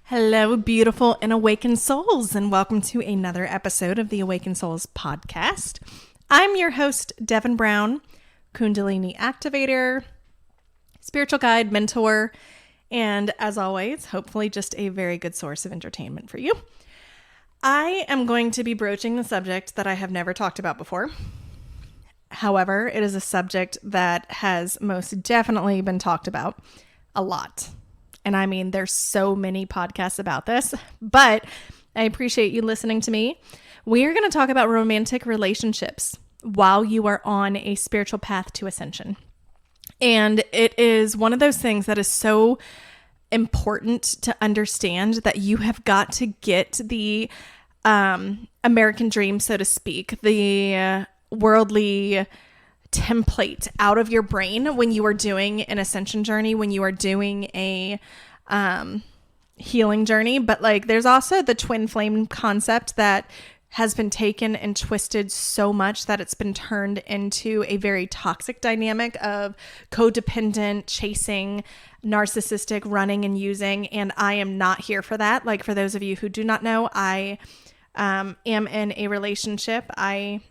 Hello, beautiful and awakened souls, and welcome to another episode of the Awakened Souls podcast. I'm your host, Devin Brown, Kundalini activator, spiritual guide, mentor, and as always, hopefully just a very good source of entertainment for you. I am going to be broaching the subject that I have never talked about before. However, it is a subject that has most definitely been talked about a lot. And I mean, there's so many podcasts about this, but I appreciate you listening to me. We are going to talk about romantic relationships while you are on a spiritual path to ascension. And it is one of those things that is so important to understand that you have got to get the American dream, so to speak, the worldly template out of your brain when you are doing an ascension journey, when you are doing a healing journey. But like, there's also the twin flame concept that has been taken and twisted so much that it's been turned into a very toxic dynamic of codependent, chasing, narcissistic, running and using. And I am not here for that. Like, for those of you who do not know, I am in a relationship. I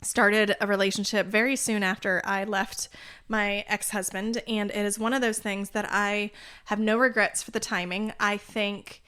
started a relationship very soon after I left my ex-husband, and it is one of those things that I have no regrets for the timing. I think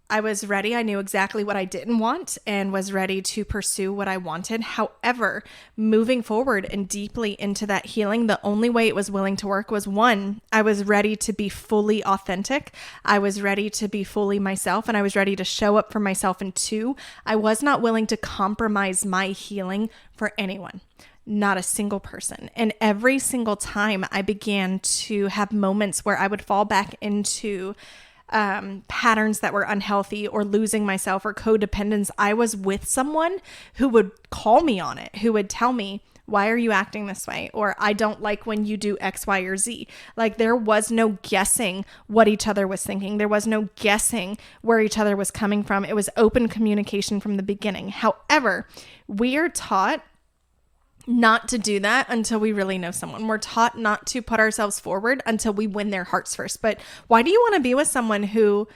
I was ready. I knew exactly what I didn't want and was ready to pursue what I wanted. However, moving forward and deeply into that healing, the only way it was willing to work was, one, I was ready to be fully authentic. I was ready to be fully myself, and I was ready to show up for myself. And two, I was not willing to compromise my healing for anyone. Not a single person. And every single time I began to have moments where I would fall back into patterns that were unhealthy or losing myself or codependence, I was with someone who would call me on it, who would tell me, why are you acting this way? Or I don't like when you do X, Y, or Z. Like, there was no guessing what each other was thinking. There was no guessing where each other was coming from. It was open communication from the beginning. However, we are taught not to do that until we really know someone. We're taught not to put ourselves forward until we win their hearts first. But why do you want to be with someone who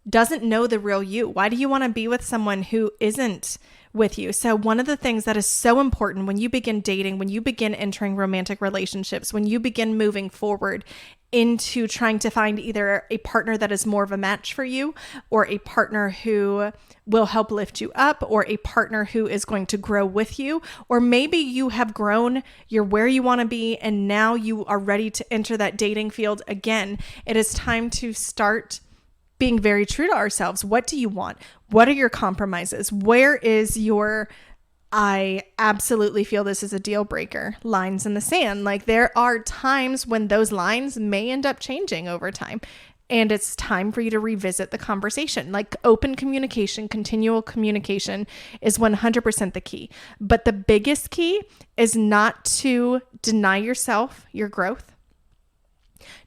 doesn't know the real you? Why do you want to be with someone who isn't with you? So one of the things that is so important when you begin dating, when you begin entering romantic relationships, when you begin moving forward into trying to find either a partner that is more of a match for you, or a partner who will help lift you up, or a partner who is going to grow with you, or maybe you have grown, you're where you want to be, and now you are ready to enter that dating field again. It is time to start being very true to ourselves. What do you want? What are your compromises? Where is your, I absolutely feel this is a deal breaker, lines in the sand? Like, there are times when those lines may end up changing over time. And it's time for you to revisit the conversation. Like, open communication, continual communication is 100% the key. But the biggest key is not to deny yourself your growth,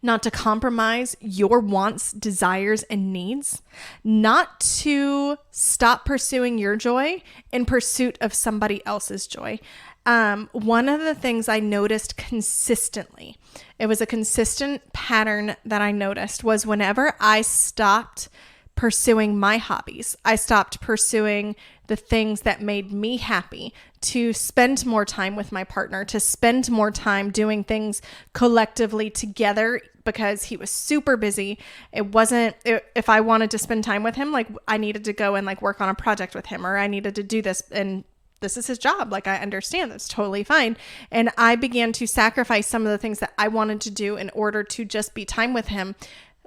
not to compromise your wants, desires, and needs, not to stop pursuing your joy in pursuit of somebody else's joy. One of the things I noticed consistently, it was a consistent pattern that I noticed, was whenever I stopped pursuing my hobbies, I stopped pursuing the things that made me happy, to spend more time with my partner, to spend more time doing things collectively together, because he was super busy. If I wanted to spend time with him, like, I needed to go and like work on a project with him, or I needed to do this, and this is his job. Like, I understand that's totally fine. And I began to sacrifice some of the things that I wanted to do in order to just be time with him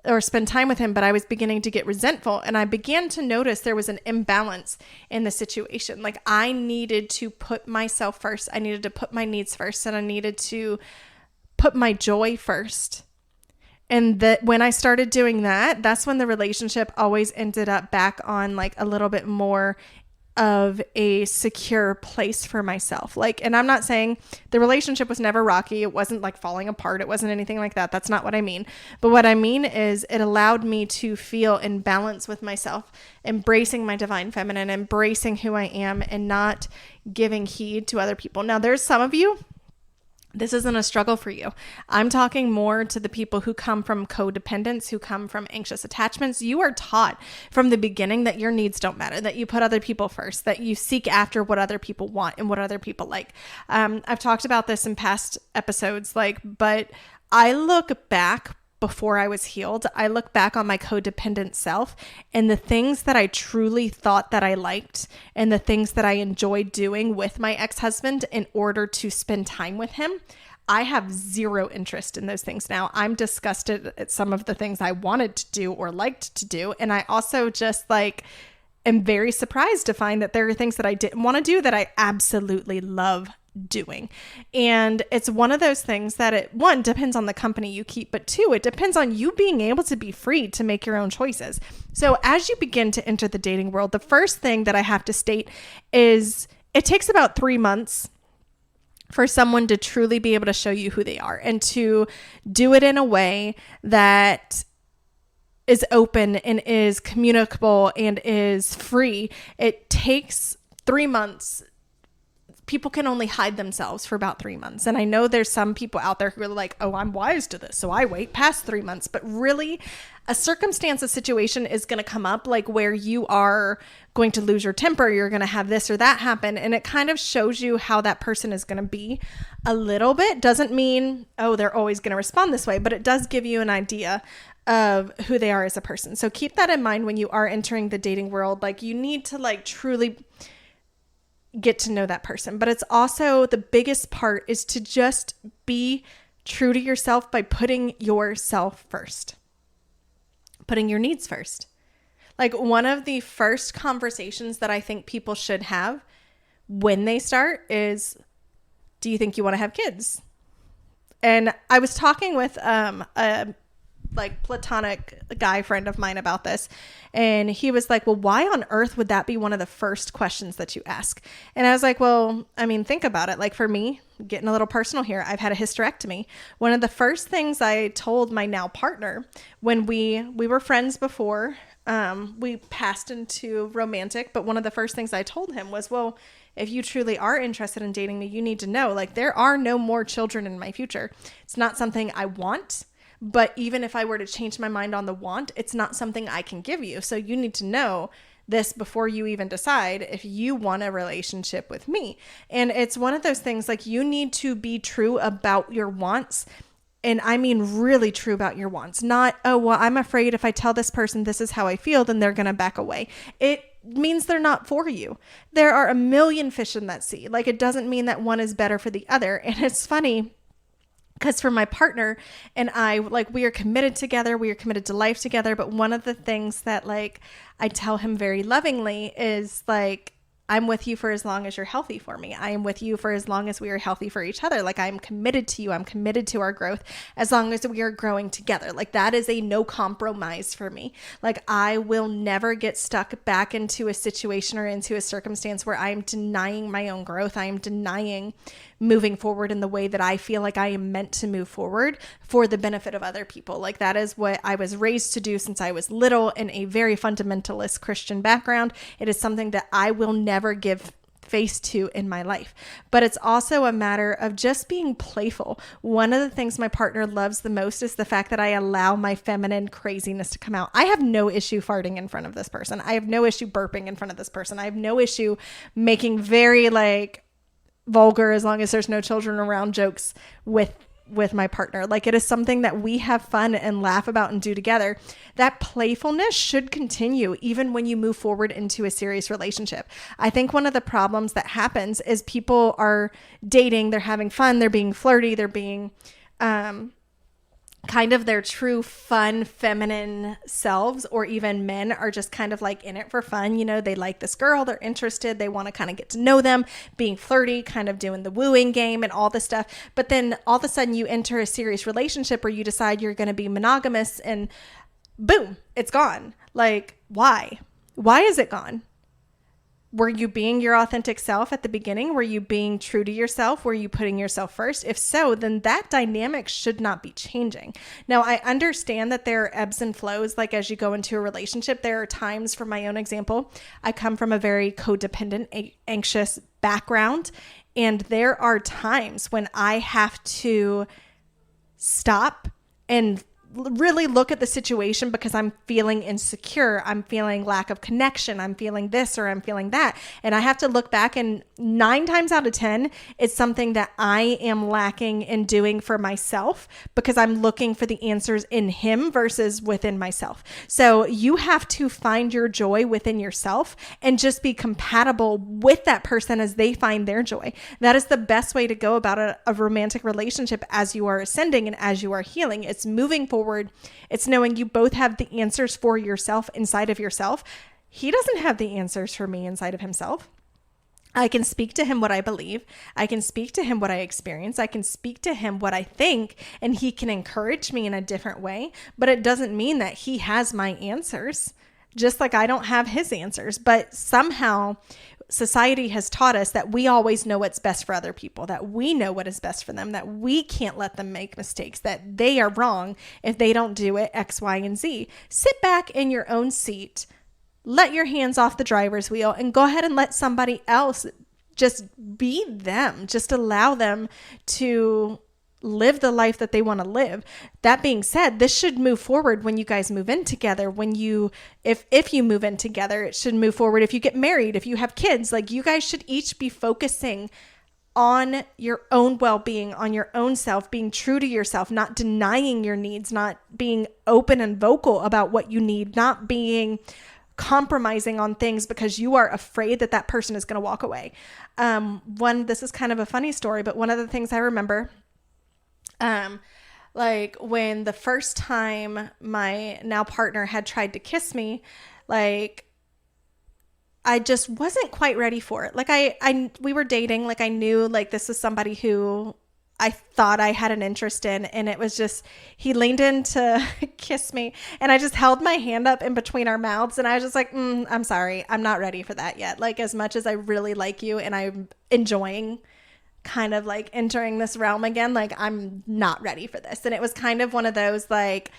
or spend time with him. But I was beginning to get resentful, and I began to notice there was an imbalance in the situation. Like, I needed to put myself first. I needed to put my needs first, and I needed to put my joy first. And that when I started doing that, that's when the relationship always ended up back on like a little bit more of a secure place for myself. Like, and I'm not saying the relationship was never rocky. It wasn't like falling apart. It wasn't anything like that. That's not what I mean. But what I mean is it allowed me to feel in balance with myself, embracing my divine feminine, embracing who I am, and not giving heed to other people. Now, there's some of you this isn't a struggle for you. I'm talking more to the people who come from codependence, who come from anxious attachments. You are taught from the beginning that your needs don't matter, that you put other people first, that you seek after what other people want and what other people like. I've talked about this in past episodes, but I look back before I was healed. I look back on my codependent self and the things that I truly thought that I liked and the things that I enjoyed doing with my ex-husband in order to spend time with him. I have zero interest in those things now. I'm disgusted at some of the things I wanted to do or liked to do. And I also just am very surprised to find that there are things that I didn't want to do that I absolutely love doing. And it's one of those things that one, depends on the company you keep, but two, it depends on you being able to be free to make your own choices. So as you begin to enter the dating world, the first thing that I have to state is it takes about 3 months for someone to truly be able to show you who they are and to do it in a way that is open and is communicable and is free. It takes 3 months. People can only hide themselves for about 3 months. And I know there's some people out there who are like, oh, I'm wise to this, so I wait past 3 months. But really, a circumstance, a situation is going to come up where you are going to lose your temper, you're going to have this or that happen. And it kind of shows you how that person is going to be a little bit. Doesn't mean, oh, they're always going to respond this way, but it does give you an idea of who they are as a person. So keep that in mind when you are entering the dating world. You need to truly get to know that person. But it's also the biggest part is to just be true to yourself by putting yourself first, putting your needs first. One of the first conversations that I think people should have when they start is, do you think you want to have kids? And I was talking with a platonic guy friend of mine about this, and he was like, well, why on earth would that be one of the first questions that you ask? And I was like, well, I mean, think about it. For me, getting a little personal here, I've had a hysterectomy. One of the first things I told my now partner when we were friends before we passed into romantic, but one of the first things I told him was, well, if you truly are interested in dating me, you need to know there are no more children in my future. It's not something I want. But even if I were to change my mind on the want, it's not something I can give you. So you need to know this before you even decide if you want a relationship with me. And it's one of those things you need to be true about your wants. And I mean really true about your wants. Not, oh, well, I'm afraid if I tell this person this is how I feel, then they're going to back away. It means they're not for you. There are a million fish in that sea. It doesn't mean that one is better for the other. And it's funny, because for my partner and I, we are committed together. We are committed to life together. But one of the things that I tell him very lovingly is I'm with you for as long as you're healthy for me. I am with you for as long as we are healthy for each other. I'm committed to you. I'm committed to our growth as long as we are growing together. That is a no compromise for me. I will never get stuck back into a situation or into a circumstance where I am denying my own growth. I am denying moving forward in the way that I feel like I am meant to move forward for the benefit of other people. That is what I was raised to do since I was little in a very fundamentalist Christian background. It is something that I will never give face to in my life. But it's also a matter of just being playful. One of the things my partner loves the most is the fact that I allow my feminine craziness to come out. I have no issue farting in front of this person. I have no issue burping in front of this person. I have no issue making very vulgar, as long as there's no children around, jokes with my partner. It is something that we have fun and laugh about and do together. That playfulness should continue even when you move forward into a serious relationship. I think one of the problems that happens is people are dating, they're having fun, they're being flirty, they're being kind of their true fun feminine selves, or even men are just kind of in it for fun. They like this girl, they're interested, they want to kind of get to know them, being flirty, kind of doing the wooing game and all this stuff. But then all of a sudden you enter a serious relationship where you decide you're going to be monogamous and boom, it's gone. Why? Why is it gone? Were you being your authentic self at the beginning? Were you being true to yourself? Were you putting yourself first? If so, then that dynamic should not be changing. Now, I understand that there are ebbs and flows. Like as you go into a relationship, there are times, for my own example, I come from a very codependent, anxious background. And there are times when I have to stop and really look at the situation because I'm feeling insecure. I'm feeling lack of connection. I'm feeling this or I'm feeling that. And I have to look back, and 9 times out of 10, it's something that I am lacking in doing for myself because I'm looking for the answers in him versus within myself. So you have to find your joy within yourself and just be compatible with that person as they find their joy. That is the best way to go about a romantic relationship as you are ascending and as you are healing. It's moving forward. It's knowing you both have the answers for yourself inside of yourself. He doesn't have the answers for me inside of himself. I can speak to him what I believe. I can speak to him what I experience. I can speak to him what I think, and he can encourage me in a different way. But it doesn't mean that he has my answers, just like I don't have his answers. But somehow society has taught us that we always know what's best for other people, that we know what is best for them, that we can't let them make mistakes, that they are wrong if they don't do it X, Y, and Z. Sit back in your own seat, let your hands off the driver's wheel, and go ahead and let somebody else just be them. Just allow them to live the life that they want to live. That being said, this should move forward when you guys move in together. When you, if you move in together, it should move forward. If you get married, if you have kids, like you guys should each be focusing on your own well-being, on your own self, being true to yourself, not denying your needs, not being open and vocal about what you need, not being compromising on things because you are afraid that that person is going to walk away. This is kind of a funny story, but one of the things I remember, like when the first time my now partner had tried to kiss me, like I just wasn't quite ready for it. Like we were dating, like I knew like this was somebody who I thought I had an interest in, and it was just, he leaned in to kiss me and I just held my hand up in between our mouths and I was just like, I'm sorry, I'm not ready for that yet. Like as much as I really like you and I'm enjoying kind of like entering this realm again, like I'm not ready for this. And it was kind of one of those, like,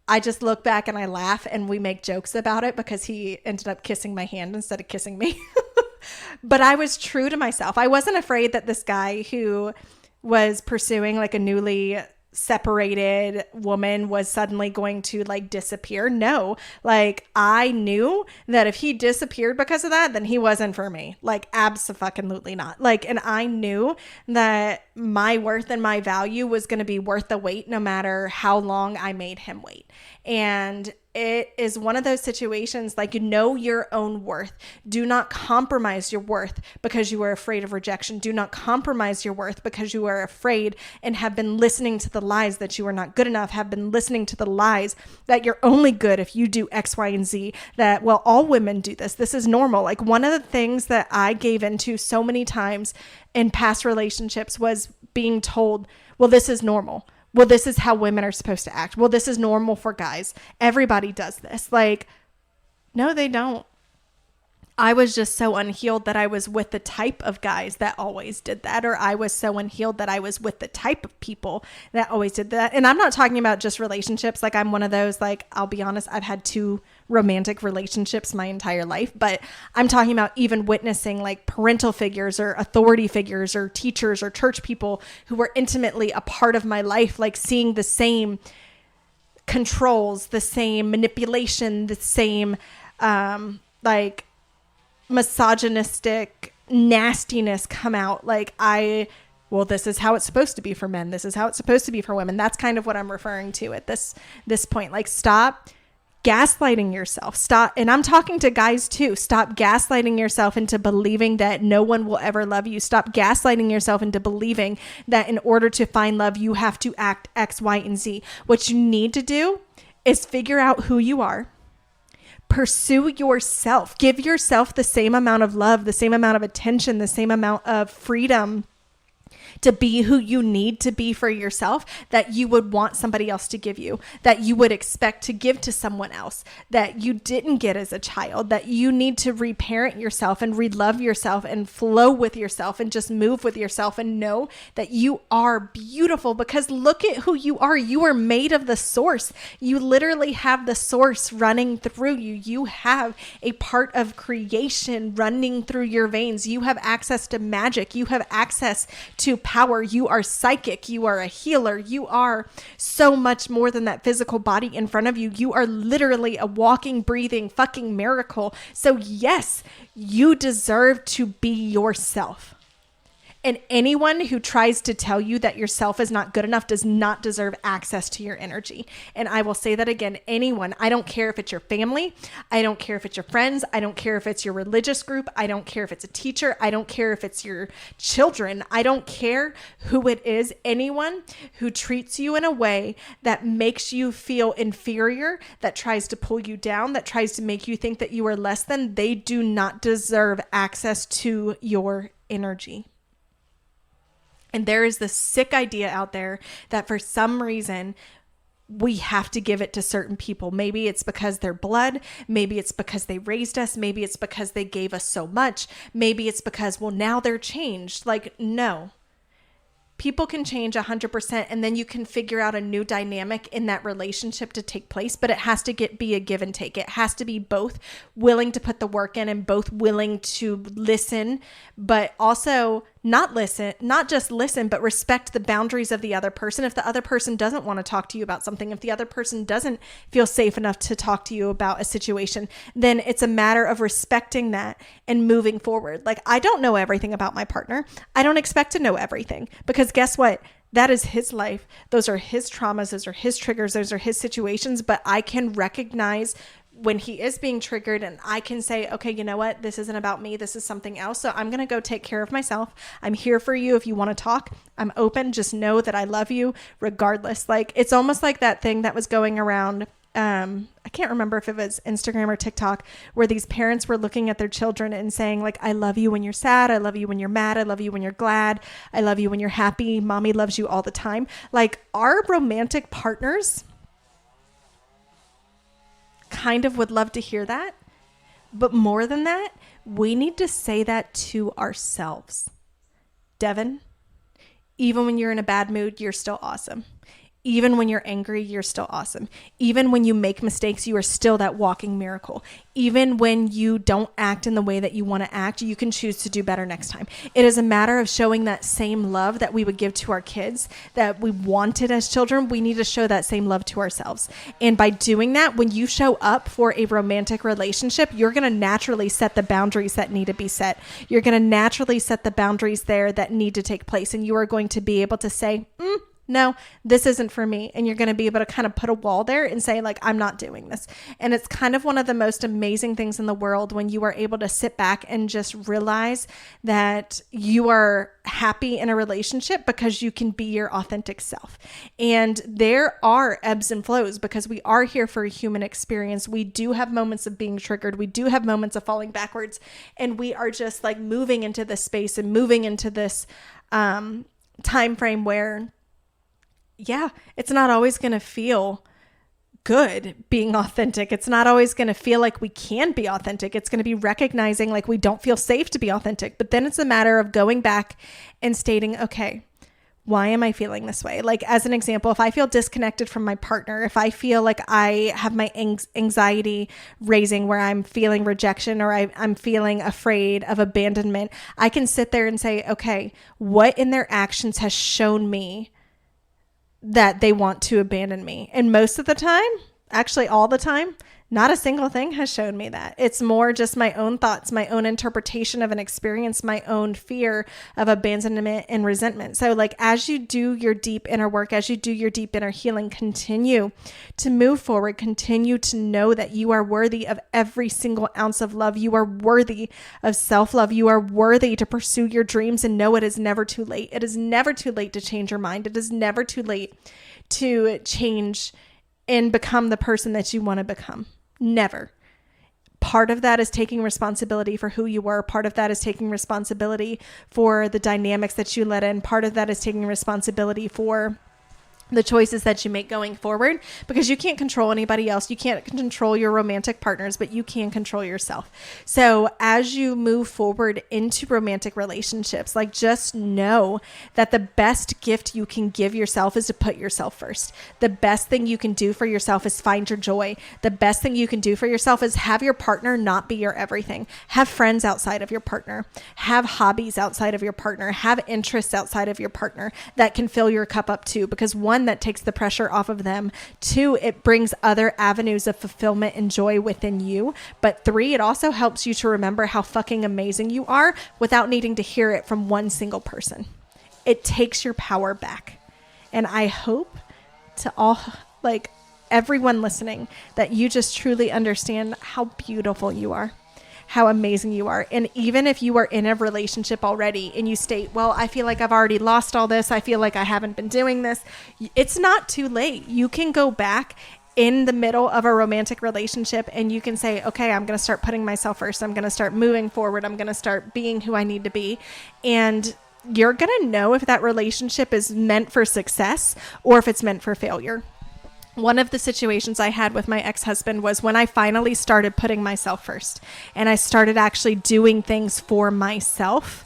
I just look back and I laugh and we make jokes about it because he ended up kissing my hand instead of kissing me. But I was true to myself. I wasn't afraid that this guy who was pursuing like a newly separated woman was suddenly going to like disappear. No, like I knew that if he disappeared because of that, then he wasn't for me. Like abso-fucking-lutely not. Like, and I knew that my worth and my value was going to be worth the wait no matter how long I made him wait. And it is one of those situations, like, you know your own worth. Do not compromise your worth because you are afraid of rejection. Do not compromise your worth because you are afraid and have been listening to the lies that you are not good enough, have been listening to the lies that you're only good if you do X, Y, and Z, that, well, all women do this. This is normal. Like one of the things that I gave into so many times in past relationships was being told, well, this is normal. Well, this is how women are supposed to act. Well, this is normal for guys. Everybody does this. Like, no, they don't. I was just so unhealed that I was with the type of guys that always did that. Or I was so unhealed that I was with the type of people that always did that. And I'm not talking about just relationships. Like I'm one of those, like, I'll be honest, I've had 2 romantic relationships my entire life, but I'm talking about even witnessing like parental figures or authority figures or teachers or church people who were intimately a part of my life, like seeing the same controls, the same manipulation, the same, like misogynistic nastiness come out. Like well, this is how it's supposed to be for men. This is how it's supposed to be for women. That's kind of what I'm referring to at this point. Like, stop gaslighting yourself. Stop. And I'm talking to guys too. Stop gaslighting yourself into believing that no one will ever love you. Stop gaslighting yourself into believing that in order to find love, you have to act X, Y, and Z. What you need to do is figure out who you are. Pursue yourself. Give yourself the same amount of love, the same amount of attention, the same amount of freedom. to be who you need to be for yourself, that you would want somebody else to give you, that you would expect to give to someone else, that you didn't get as a child, that you need to reparent yourself and relove yourself and flow with yourself and just move with yourself and know that you are beautiful, because look at who you are. You are made of the source. You literally have the source running through you. You have a part of creation running through your veins. You have access to magic. You have access to power. You are psychic. You are a healer. You are so much more than that physical body in front of you. You are literally a walking, breathing fucking miracle. So yes, you deserve to be yourself. And anyone who tries to tell you that yourself is not good enough does not deserve access to your energy. And I will say that again, anyone, I don't care if it's your family, I don't care if it's your friends, I don't care if it's your religious group, I don't care if it's a teacher, I don't care if it's your children, I don't care who it is, anyone who treats you in a way that makes you feel inferior, that tries to pull you down, that tries to make you think that you are less than, they do not deserve access to your energy. And there is this sick idea out there that for some reason we have to give it to certain people. Maybe it's because they're blood. Maybe it's because they raised us. Maybe it's because they gave us so much. Maybe it's because, well, now they're changed. Like, no. People can change 100%, and then you can figure out a new dynamic in that relationship to take place, but it has to be a give and take. It has to be both willing to put the work in and both willing to listen, but also not just listen, but respect the boundaries of the other person. If the other person doesn't want to talk to you about something, if the other person doesn't feel safe enough to talk to you about a situation, then it's a matter of respecting that and moving forward. Like, I don't know everything about my partner. I don't expect to know everything, because guess what? That is his life. Those are his traumas. Those are his triggers. Those are his situations. But I can recognize when he is being triggered, and I can say, okay, you know what? This isn't about me. This is something else. So I'm going to go take care of myself. I'm here for you. If you want to talk, I'm open. Just know that I love you regardless. Like, it's almost like that thing that was going around. I can't remember if it was Instagram or TikTok, where these parents were looking at their children and saying, like, I love you when you're sad. I love you when you're mad. I love you when you're glad. I love you when you're happy. Mommy loves you all the time. Like, our romantic partners kind of would love to hear that. But more than that, we need to say that to ourselves. Devin, even when you're in a bad mood, you're still awesome. Even when you're angry, you're still awesome. Even when you make mistakes, you are still that walking miracle. Even when you don't act in the way that you want to act, you can choose to do better next time. It is a matter of showing that same love that we would give to our kids, that we wanted as children. We need to show that same love to ourselves. And by doing that, when you show up for a romantic relationship, you're going to naturally set the boundaries that need to be set. You're going to naturally set the boundaries there that need to take place. And you are going to be able to say, no, this isn't for me. And you're going to be able to kind of put a wall there and say, like, I'm not doing this. And it's kind of one of the most amazing things in the world when you are able to sit back and just realize that you are happy in a relationship because you can be your authentic self. And there are ebbs and flows because we are here for a human experience. We do have moments of being triggered. We do have moments of falling backwards. And we are just like moving into this space and moving into this time frame where, yeah, it's not always going to feel good being authentic. It's not always going to feel like we can be authentic. It's going to be recognizing like we don't feel safe to be authentic. But then it's a matter of going back and stating, okay, why am I feeling this way? Like, as an example, if I feel disconnected from my partner, if I feel like I have my anxiety raising where I'm feeling rejection or I'm feeling afraid of abandonment, I can sit there and say, okay, what in their actions has shown me that they want to abandon me? And most of the time, actually all the time, not a single thing has shown me that. It's more just my own thoughts, my own interpretation of an experience, my own fear of abandonment and resentment. So like, as you do your deep inner work, as you do your deep inner healing, continue to move forward, continue to know that you are worthy of every single ounce of love. You are worthy of self-love. You are worthy to pursue your dreams, and know it is never too late. It is never too late to change your mind. It is never too late to change and become the person that you want to become. Never. part of that is taking responsibility for who you were. Part of that is taking responsibility for the dynamics that you let in. Part of that is taking responsibility for the choices that you make going forward, because you can't control anybody else. You can't control your romantic partners, but you can control yourself. So as you move forward into romantic relationships, like, just know that the best gift you can give yourself is to put yourself first. The best thing you can do for yourself is find your joy. The best thing you can do for yourself is have your partner not be your everything. Have friends outside of your partner. Have hobbies outside of your partner. Have interests outside of your partner that can fill your cup up too, because one, that takes the pressure off of them. Two, it brings other avenues of fulfillment and joy within you. But three, it also helps you to remember how fucking amazing you are without needing to hear it from one single person. It takes your power back. And I hope to all, like, everyone listening, that you just truly understand how beautiful you are, how amazing you are. And even if you are in a relationship already and you state, well, I feel like I've already lost all this, I feel like I haven't been doing this, it's not too late. You can go back in the middle of a romantic relationship and you can say, okay, I'm going to start putting myself first. I'm going to start moving forward. I'm going to start being who I need to be. And you're going to know if that relationship is meant for success or if it's meant for failure. One of the situations I had with my ex-husband was when I finally started putting myself first and I started actually doing things for myself.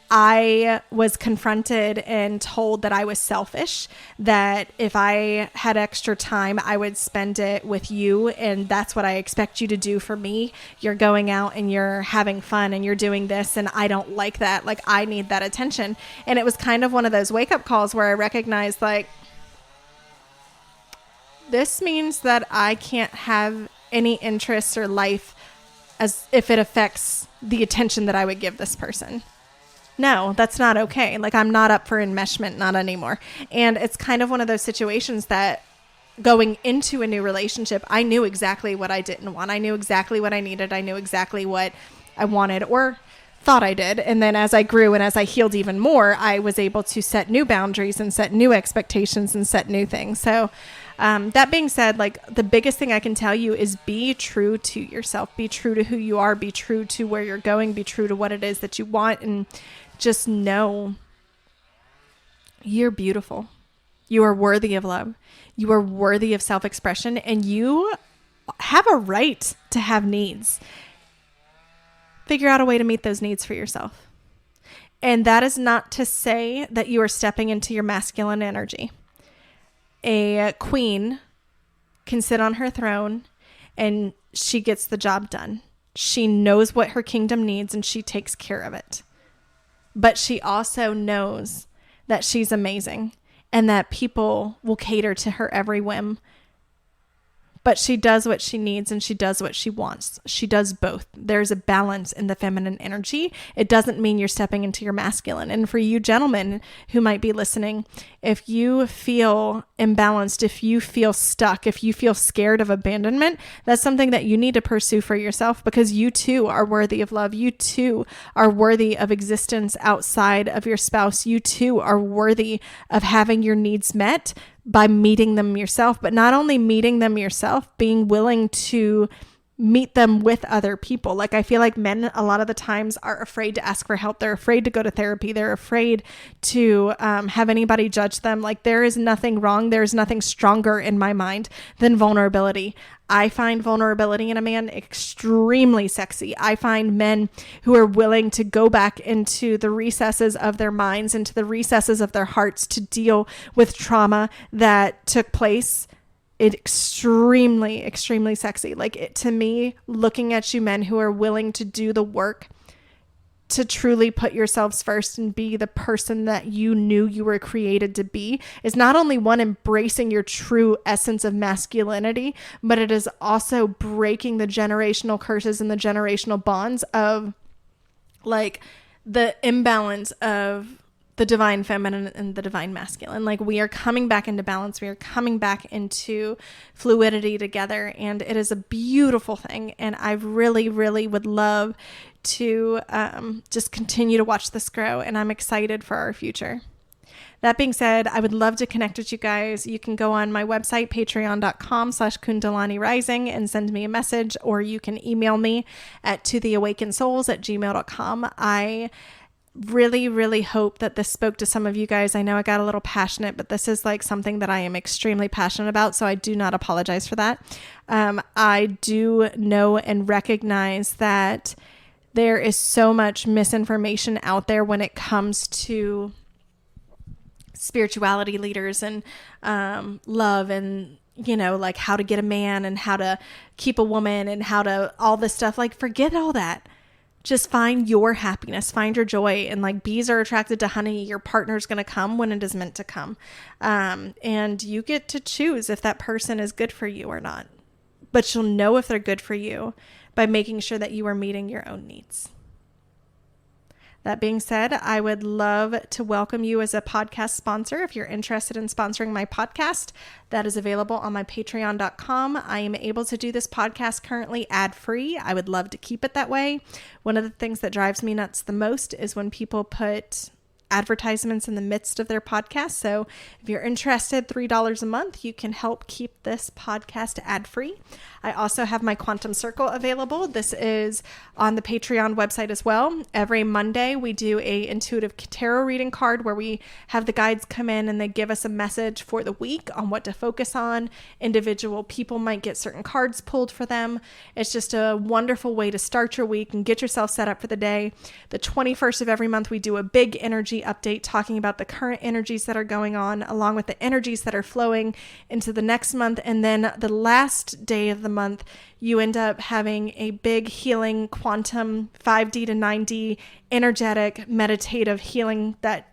I was confronted and told that I was selfish, that if I had extra time, I would spend it with you. And that's what I expect you to do for me. You're going out and you're having fun and you're doing this. And I don't like that. Like, I need that attention. And it was kind of one of those wake up calls where I recognized, like, this means that I can't have any interests or life as if it affects the attention that I would give this person. No, that's not okay. Like, I'm not up for enmeshment, not anymore. And it's kind of one of those situations that going into a new relationship, I knew exactly what I didn't want. I knew exactly what I needed. I knew exactly what I wanted or thought I did. And then as I grew and as I healed even more, I was able to set new boundaries and set new expectations and set new things. So that being said, like, the biggest thing I can tell you is be true to yourself, be true to who you are, be true to where you're going, be true to what it is that you want, and just know you're beautiful. You are worthy of love. You are worthy of self-expression, and you have a right to have needs. Figure out a way to meet those needs for yourself. And that is not to say that you are stepping into your masculine energy. A queen can sit on her throne and she gets the job done. She knows what her kingdom needs and she takes care of it. But she also knows that she's amazing and that people will cater to her every whim. But she does what she needs and she does what she wants. She does both. There's a balance in the feminine energy. It doesn't mean you're stepping into your masculine. And for you gentlemen who might be listening, if you feel imbalanced, if you feel stuck, if you feel scared of abandonment, that's something that you need to pursue for yourself, because you too are worthy of love. You too are worthy of existence outside of your spouse. You too are worthy of having your needs met by meeting them yourself, but not only meeting them yourself, being willing to meet them with other people. Like, I feel like men a lot of the times are afraid to ask for help. They're afraid to go to therapy. They're afraid to have anybody judge them. Like, there is nothing wrong. There's nothing stronger in my mind than vulnerability. I find vulnerability in a man extremely sexy. I find men who are willing to go back into the recesses of their minds, into the recesses of their hearts to deal with trauma that took place. It's extremely, extremely sexy. Like, it, to me, looking at you men who are willing to do the work to truly put yourselves first and be the person that you knew you were created to be, is not only one, embracing your true essence of masculinity, but it is also breaking the generational curses and the generational bonds of, like, the imbalance of the divine feminine and the divine masculine. Like, we are coming back into balance. We are coming back into fluidity together. And it is a beautiful thing. And I really, really would love to just continue to watch this grow. And I'm excited for our future. That being said, I would love to connect with you guys. You can go on my website, patreon.com/Kundalini Rising, and send me a message, or you can email me at totheawakensouls@gmail.com. I really, really hope that this spoke to some of you guys. I know I got a little passionate, but this is like something that I am extremely passionate about, so I do not apologize for that. I do know and recognize that there is so much misinformation out there when it comes to spirituality leaders and love and, like how to get a man and how to keep a woman and how to all this stuff. Like, forget all that. Just find your happiness, find your joy. And like bees are attracted to honey, your partner's going to come when it is meant to come. And you get to choose if that person is good for you or not. But you'll know if they're good for you by making sure that you are meeting your own needs. That being said, I would love to welcome you as a podcast sponsor. If you're interested in sponsoring my podcast, that is available on my patreon.com. I am able to do this podcast currently ad-free. I would love to keep it that way. One of the things that drives me nuts the most is when people put advertisements in the midst of their podcast. So if you're interested, $3 a month, you can help keep this podcast ad-free. I also have my Quantum Circle available. This is on the Patreon website as well. Every Monday, we do a intuitive tarot reading card where we have the guides come in and they give us a message for the week on what to focus on. Individual people might get certain cards pulled for them. It's just a wonderful way to start your week and get yourself set up for the day. The 21st of every month, we do a big energy update talking about the current energies that are going on, along with the energies that are flowing into the next month. And then the last day of the month, you end up having a big healing quantum 5D to 9D energetic meditative healing that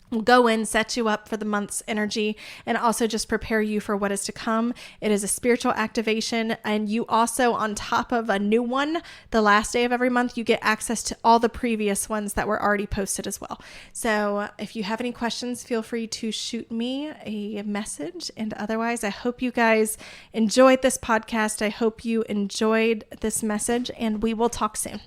will go in, set you up for the month's energy, and also just prepare you for what is to come. It is a spiritual activation, and you also, on top of a new one, the last day of every month, you get access to all the previous ones that were already posted as well. So if you have any questions, feel free to shoot me a message, and otherwise, I hope you guys enjoyed this podcast. I hope you enjoyed this message, and we will talk soon.